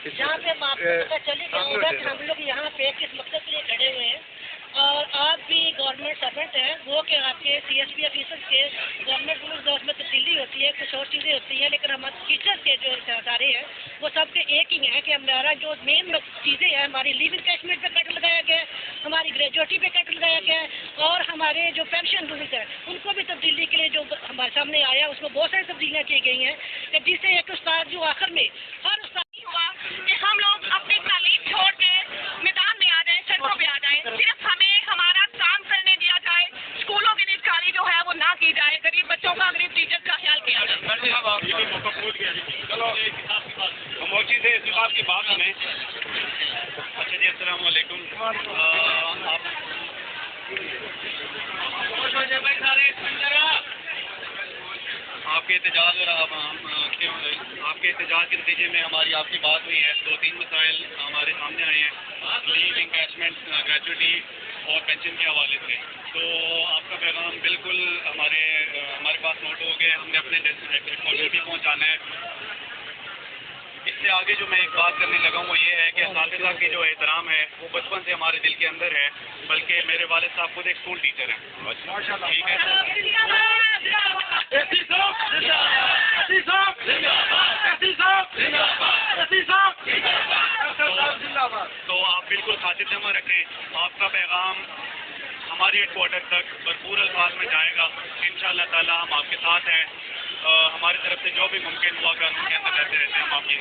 जहाँ पे हम आपको पता चल ही गया होगा कि हम लोग यहाँ पे किस मकसद के लिए खड़े हुए हैं। और आप भी गवर्नमेंट सर्वेंट हैं, वो कि आपके CSP ऑफिसर्स के गवर्नमेंट रूल्स और उसमें तब्दीली होती है, कुछ और चीज़ें होती हैं, लेकिन हमारे टीचर्स के जो सारे हैं वो सबके एक ही हैं कि हमारा जो मेन चीज़ें हैं, हमारी लीव इंकैशमेंट पे कट लगाया गया है, हमारी ग्रेजुएटी पे कट लगाया गया है और हमारे जो पेंशन रूल्स हैं उनको भी तब्दीली के लिए जो हमारे सामने आया उसमें बहुत सारी तब्दीलियाँ की गई हैं कि जिससे एक उस्ताद जो आखिर में हर उस्ताद हुआ कि हम लोग अपनी तालीम छोड़ के मैदान में आ जाएं, सड़कों पे आ जाएं, सिर्फ हमें हमारा काम करने दिया जाए, स्कूलों की निजी जो है वो ना की जाए, गरीब बच्चों का, गरीब टीचर्स का ख्याल किया जाए। चलो खामोशी से इस बात की बात हमें। अच्छा जी, अस्सलाम वालेकुम। आपके एहतजाज और आपके एहतजाज के नतीजे में हमारी आपकी बात हुई है। 2-3 मसाइल हमारे सामने आए हैं, लीव इंकैशमेंट, ग्रेजुएटी और पेंशन के हवाले से। तो आपका पैगाम बिल्कुल हमारे पास नोट हो गए, हमने अपने डिस्ट्रिक्ट को भी पहुँचाना है। इससे आगे जो मैं एक बात करने लगा हूँ वो ये है कि असातिज़ा की जो एहतराम है वो बचपन से हमारे दिल के अंदर है, बल्कि मेरे वालिद साहब खुद एक स्कूल टीचर हैं। ठीक है, तो आप बिल्कुल खातिर जमा रखें। आपका पैगाम हमारे हेडक्वार्टर तक भरपूर अल्फाज में जाएगा। इंशाअल्लाह ताला हम आपके साथ हैं। हमारी तरफ से जो भी मुमकिन हुआ कानून के अंदर रहते रहते हैं हम आपकी